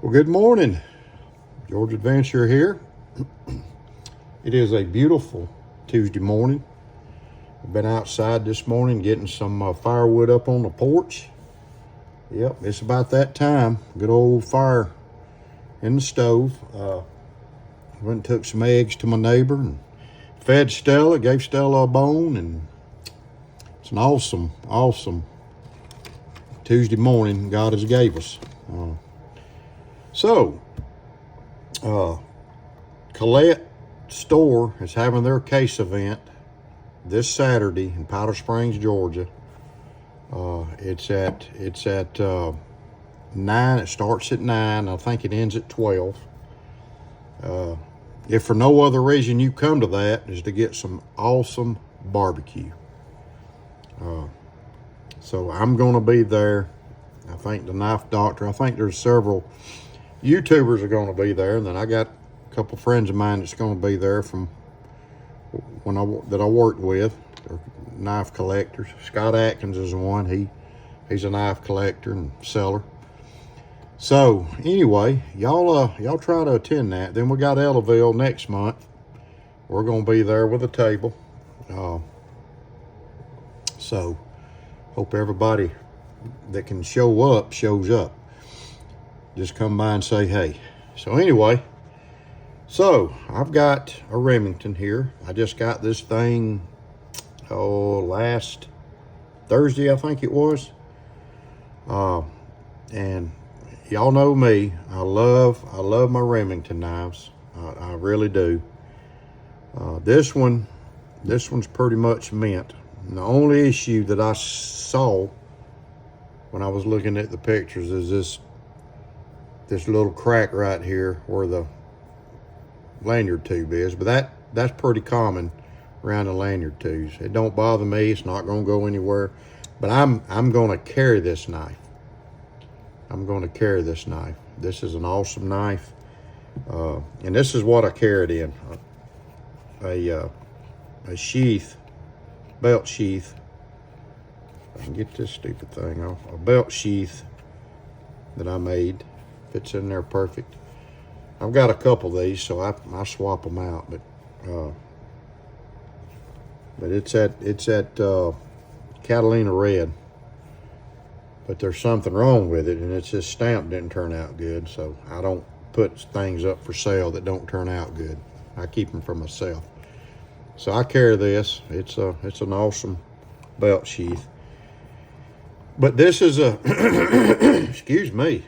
Well, good morning. George Adventure here. It is a beautiful Tuesday morning. I've been outside this morning getting some firewood up on the porch. Yep, it's about that time. Good old fire in the stove. Went and took some eggs to my neighbor and fed Stella, gave Stella a bone, and it's an awesome Tuesday morning God has gave us. Colette Store is having their case event this Saturday in Powder Springs, Georgia. It's at 9. It starts at 9. I think it ends at 12. If for no other reason you come to that is to get some awesome barbecue. So I'm going to be there. I think the Knife Doctor. I think there's several YouTubers are going to be there, and then I got a couple friends of mine that's going to be there from that I worked with. They're knife collectors. Scott Atkins is one. He's a knife collector and seller. So anyway, y'all try to attend that. Then we got Ellaville next month. We're going to be there with a table. So hope everybody that can show up shows up. Just come by and say hey. So anyway, I've got a Remington here. I just got this thing last Thursday, I think it was. And y'all know me. I love my Remington knives. I really do. This one's pretty much mint. And the only issue that I saw when I was looking at the pictures is this little crack right here where the lanyard tube is, but that's pretty common around the lanyard tubes. It don't bother me. It's not going to go anywhere. But I'm going to carry this knife. This is an awesome knife, and this is what I carried in a sheath, belt sheath. I can get this stupid thing off. A belt sheath that I made. Fits in there perfect. I've got a couple of these, so I swap them out. But it's at Catalina Red. But there's something wrong with it, and it's this stamp didn't turn out good. So I don't put things up for sale that don't turn out good. I keep them for myself. So I carry this. It's an awesome belt sheath. But this is a excuse me.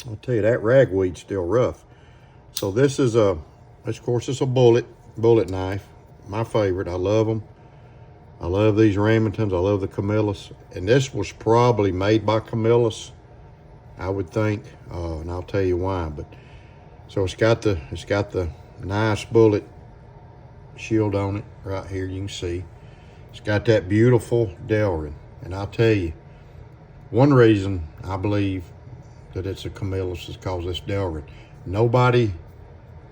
I'll tell you, that ragweed's still rough. So this is of course, it's a bullet knife. My favorite. I love them. I love these Remingtons. I love the Camillus. And this was probably made by Camillus, I would think. And I'll tell you why. But so it's got the nice bullet shield on it right here. You can see. It's got that beautiful Delrin. And I'll tell you, one reason I believe that it's a Camillus is because it's Delrin. Nobody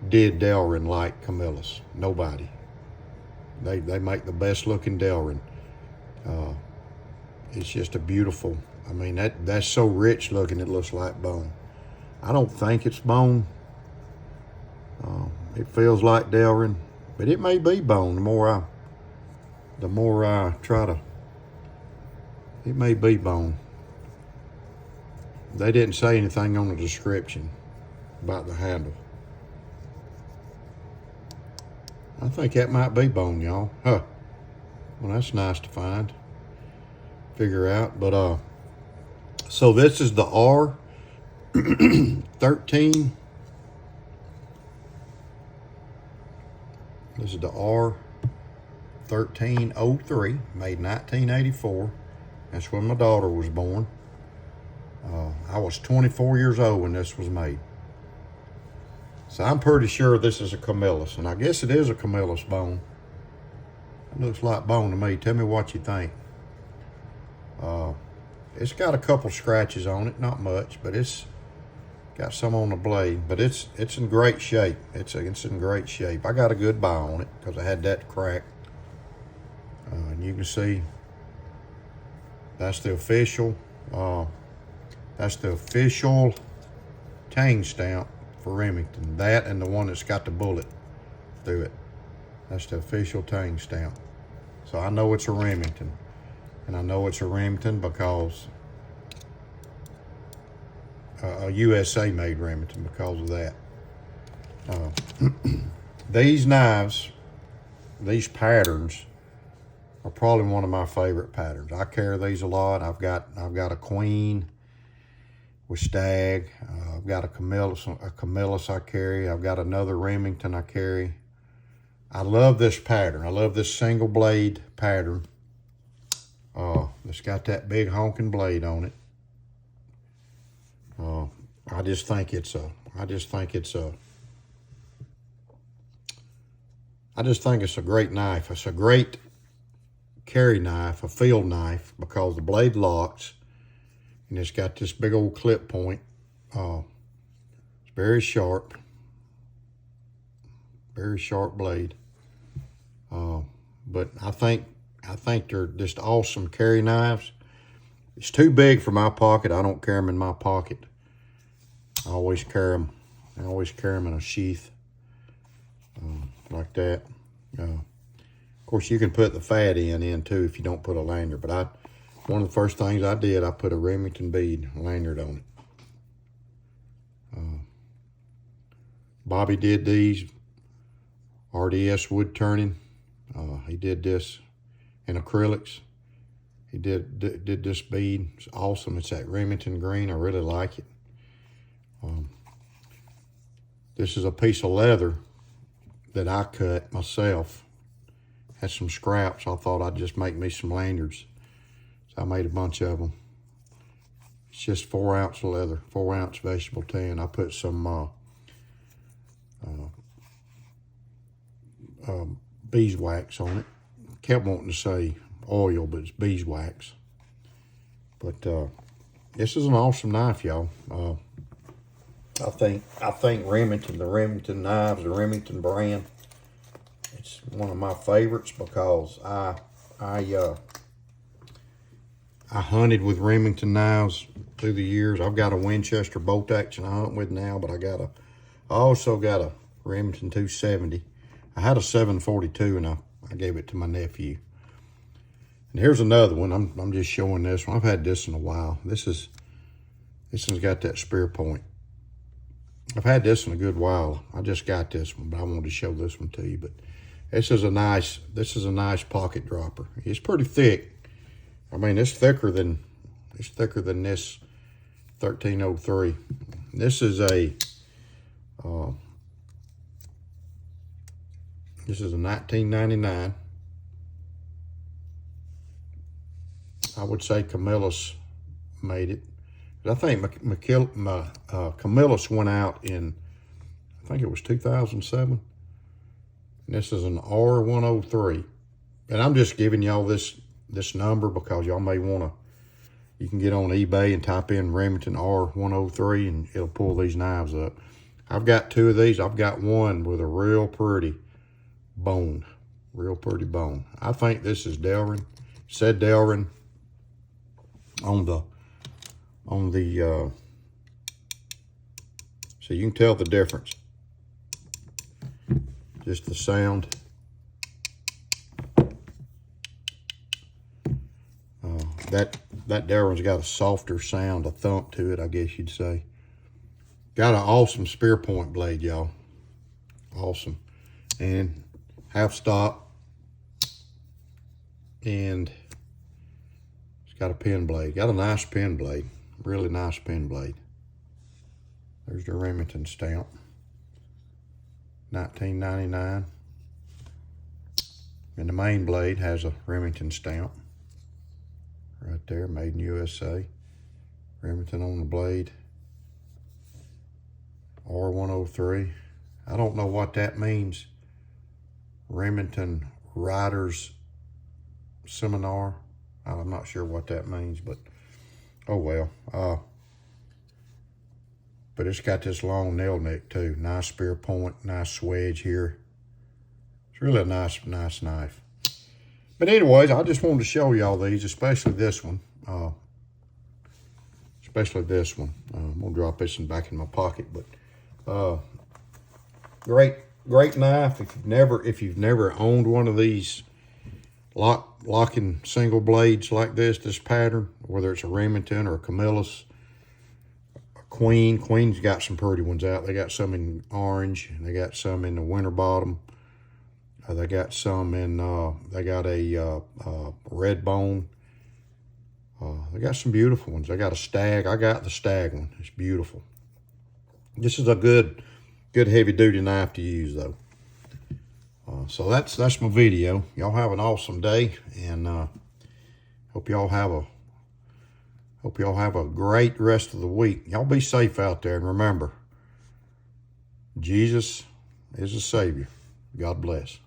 did Delrin like Camillus. Nobody. They make the best looking Delrin. It's just a beautiful, I mean, that's so rich looking it looks like bone. I don't think it's bone. It feels like Delrin, but it may be bone the more I try to, it may be bone. They didn't say anything on the description about the handle. I think that might be bone, y'all. Huh. Well, that's nice to figure out. But, so this is the R13. This is the R1303, made 1984. That's when my daughter was born. I was 24 years old when this was made. So I'm pretty sure this is a Camillus, and I guess it is a Camillus bone. It looks like bone to me. Tell me what you think. It's got a couple scratches on it, not much, but it's got some on the blade. But it's in great shape. It's in great shape. I got a good buy on it because I had that crack. And you can see that's the official tang stamp for Remington. That and the one that's got the bullet through it. That's the official tang stamp. So I know it's a Remington. And I know it's a Remington because a USA made Remington because of that. These knives, these patterns are probably one of my favorite patterns. I carry these a lot. I've got a Queen with stag. I've got a Camillus I carry. I've got another Remington I carry. I love this pattern. I love this single blade pattern. It's got that big honking blade on it. I just think it's a great knife. It's a great carry knife, a field knife, because the blade locks and it's got this big old clip point. It's very sharp blade. But I think they're just awesome carry knives. It's too big for my pocket. I don't carry them in my pocket. I always carry them in a sheath like that. Of course, you can put the fat in too if you don't put a lanyard. But one of the first things I did, I put a Remington bead lanyard on it. Bobby did these. RDS wood turning. He did this in acrylics. He did this bead. It's awesome. It's that Remington green. I really like it. This is a piece of leather that I cut myself. Had some scraps. I thought I'd just make me some lanyards. So I made a bunch of them. It's just 4 ounce leather, 4 ounce vegetable tan. I put some beeswax on it. Kept wanting to say oil, but it's beeswax. But this is an awesome knife, y'all. I think Remington, the Remington knives, the Remington brand, it's one of my favorites because I hunted with Remington knives through the years. I've got a Winchester bolt action I hunt with now, but I also got a Remington 270. I had a 742 and I gave it to my nephew. And here's another one. I'm just showing this one. I've had this in a while. This one's got that spear point. I've had this in a good while. I just got this one, but I wanted to show this one to you. But this is a nice pocket dropper. It's pretty thick. I mean, it's thicker than this 1303. This is a 1999. I would say Camillus made it. I think Camillus went out in, I think it was 2007. And this is an R1303. And I'm just giving y'all this number because y'all may want to, you can get on eBay and type in Remington R1303 and it'll pull these knives up. I've got 2 of these. I've got one with a real pretty bone. I think this is Delrin. It said Delrin on the so you can tell the difference. Just the sound. That Delrin's got a softer sound, a thump to it, I guess you'd say. Got an awesome spear point blade, y'all. Awesome. And half stop. And it's got a pen blade. Got a nice pen blade. Really nice pen blade. There's the Remington stamp. 1999. And the main blade has a Remington stamp. Right there, made in USA. Remington on the blade. R1303. I don't know what that means. Remington Riders Seminar. I'm not sure what that means, but oh well. But it's got this long nail neck too. Nice spear point, nice swedge here. It's really a nice knife. But anyways, I just wanted to show y'all these, especially this one. especially this one. I'm gonna drop this one back in my pocket, but great knife. If you've never owned one of these locking single blades like this pattern, whether it's a Remington or a Camillus, a Queen's got some pretty ones out. They got some in orange, and they got some in the winter bottom. They got some in, they got a red bone. They got some beautiful ones. They got a stag. I got the stag one. It's beautiful. This is a good heavy duty knife to use though. So that's my video. Y'all have an awesome day, and hope y'all have a great rest of the week. Y'all be safe out there, and remember, Jesus is a Savior. God bless.